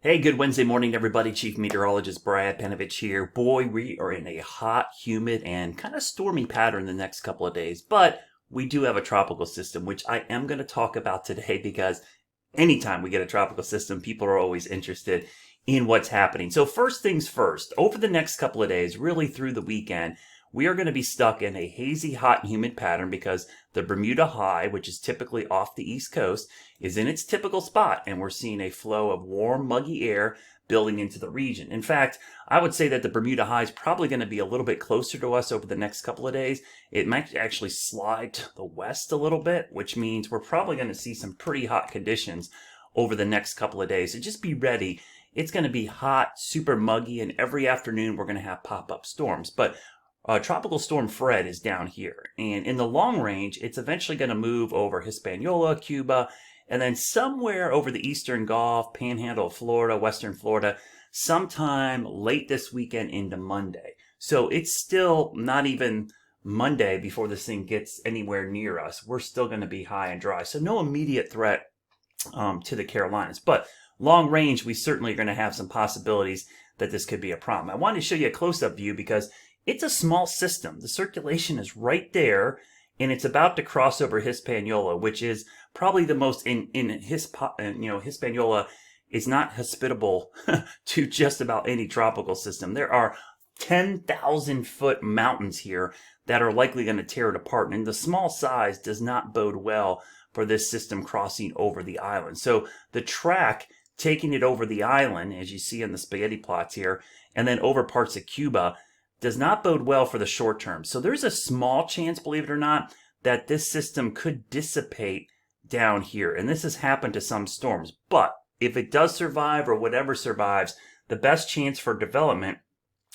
Hey, good Wednesday morning, everybody. Chief Meteorologist Brad Panovich here. Boy, we are in a hot, humid, and kind of stormy pattern the next couple of days, but we do have a tropical system, which I am going to talk about today because anytime we get a tropical system, people are always interested in what's happening. So first things first, over the next couple of days, really through the weekend, we are going to be stuck in a hazy, hot, and humid pattern because the Bermuda High, which is typically off the East Coast, is in its typical spot, and we're seeing a flow of warm, muggy air building into the region. In fact, I would say that the Bermuda High is probably going to be a little bit closer to us over the next couple of days. It might actually slide to the west a little bit, which means we're probably going to see some pretty hot conditions over the next couple of days. So just be ready. It's going to be hot, super muggy, and every afternoon we're going to have pop-up storms. But Tropical Storm Fred is down here. And in the long range, it's eventually going to move over Hispaniola, Cuba, and then somewhere over the eastern Gulf, panhandle of Florida, western Florida, sometime late this weekend into Monday. So it's still not even Monday before this thing gets anywhere near us. We're still going to be high and dry. So no immediate threat to the Carolinas. But long range, we certainly are going to have some possibilities that this could be a problem. I wanted to show you a close-up view because it's a small system. The circulation is right there, and it's about to cross over Hispaniola, which is probably the most Hispaniola is not hospitable to just about any tropical system. There are 10,000-foot mountains here that are likely going to tear it apart, and the small size does not bode well for this system crossing over the island. So the track taking it over the island, as you see in the spaghetti plots here, and then over parts of Cuba, does not bode well for the short term. So there's a small chance, believe it or not, that this system could dissipate down here. And this has happened to some storms. But if it does survive or whatever survives, the best chance for development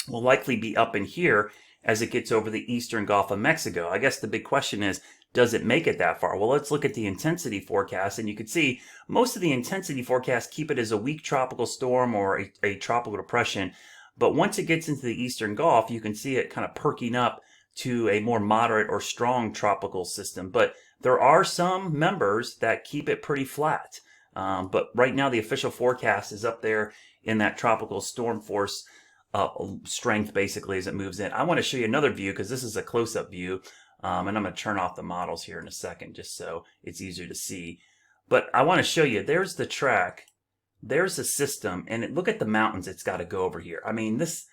will likely be up in here as it gets over the eastern Gulf of Mexico. I guess the big question is, does it make it that far? Well, let's look at the intensity forecast, and you can see most of the intensity forecasts keep it as a weak tropical storm or a tropical depression. But once it gets into the eastern Gulf, you can see it kind of perking up to a more moderate or strong tropical system. But there are some members that keep it pretty flat. But right now, the official forecast is up there in that tropical storm force strength, basically, as it moves in. I want to show you another view because this is a close-up view. And I'm going to turn off the models here in a second just so it's easier to see. But I want to show you, there's the track. There's a system, and look at the mountains it's got to go over here. I mean, this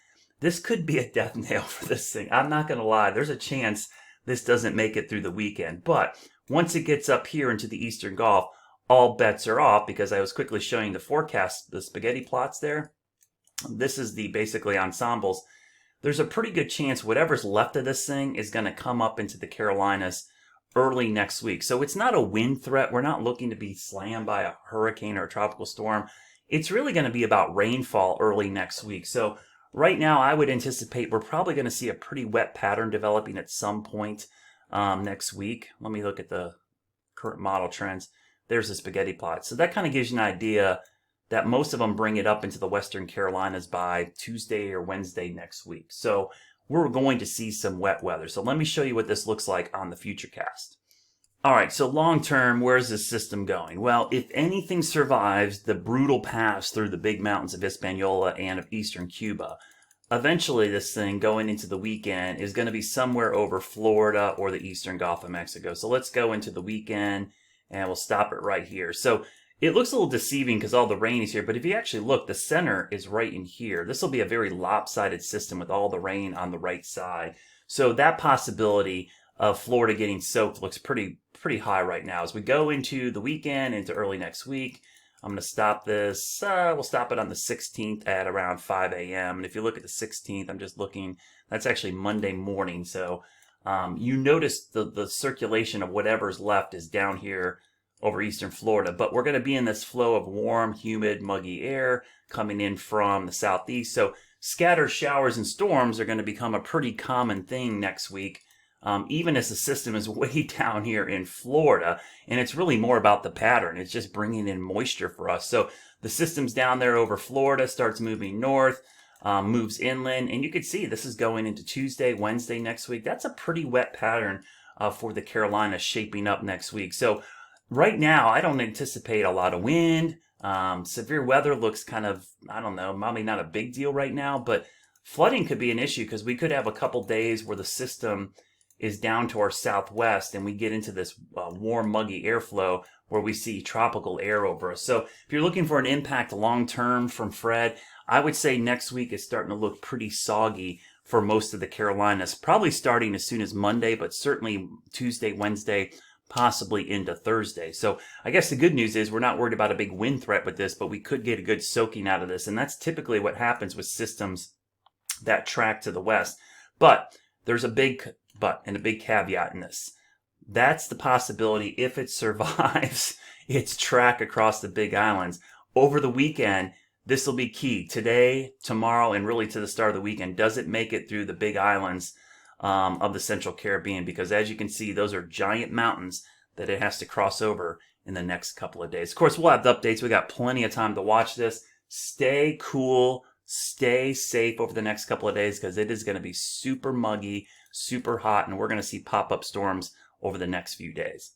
could be a death nail for this thing. I'm not going to lie. There's a chance this doesn't make it through the weekend. But once it gets up here into the eastern Gulf, all bets are off because I was quickly showing the forecast, the spaghetti plots there. This is the basically ensembles. There's a pretty good chance whatever's left of this thing is going to come up into the Carolinas early next week. So it's not a wind threat. We're not looking to be slammed by a hurricane or a tropical storm. It's really going to be about rainfall early next week. So right now, I would anticipate we're probably going to see a pretty wet pattern developing at some point next week. Let me look at the current model trends. There's the spaghetti plot. So that kind of gives you an idea that most of them bring it up into the western Carolinas by Tuesday or Wednesday next week. So we're going to see some wet weather. So let me show you what this looks like on the Futurecast. All right, so long term, where's this system going? Well, if anything survives the brutal pass through the big mountains of Hispaniola and of eastern Cuba, eventually this thing going into the weekend is going to be somewhere over Florida or the eastern Gulf of Mexico. So let's go into the weekend and we'll stop it right here. So it looks a little deceiving because all the rain is here, but if you actually look, the center is right in here. This will be a very lopsided system with all the rain on the right side. So that possibility of Florida getting soaked looks pretty high right now. As we go into the weekend, into early next week, I'm going to stop this. We'll stop it on the 16th at around 5 a.m. And if you look at the 16th, I'm just looking, that's actually Monday morning. So you notice the circulation of whatever's left is down here over eastern Florida, but we're going to be in this flow of warm, humid, muggy air coming in from the southeast. So scattered showers and storms are going to become a pretty common thing next week, even as the system is way down here in Florida. And it's really more about the pattern. It's just bringing in moisture for us. So the system's down there over Florida, starts moving north, moves inland, and you can see this is going into Tuesday, Wednesday next week. That's a pretty wet pattern for the Carolinas shaping up next week. So right now, I don't anticipate a lot of wind. Severe weather looks kind of, I don't know, probably not a big deal right now, but flooding could be an issue because we could have a couple days where the system is down to our southwest and we get into this warm, muggy airflow where we see tropical air over us. So if you're looking for an impact long term from Fred, I would say next week is starting to look pretty soggy for most of the Carolinas, probably starting as soon as Monday, but certainly Tuesday, Wednesday, possibly into Thursday. So I guess the good news is we're not worried about a big wind threat with this, but we could get a good soaking out of this. And that's typically what happens with systems that track to the west. But there's a big but and a big caveat in this. That's the possibility if it survives its track across the Big Islands. Over the weekend, this will be key. Today, tomorrow, and really to the start of the weekend, does it make it through the Big Islands of the Central Caribbean? Because as you can see, those are giant mountains that it has to cross over in the next couple of days. Of course, we'll have the updates. We got plenty of time to watch this. Stay cool. Stay safe over the next couple of days because it is going to be super muggy, super hot, and we're going to see pop-up storms over the next few days.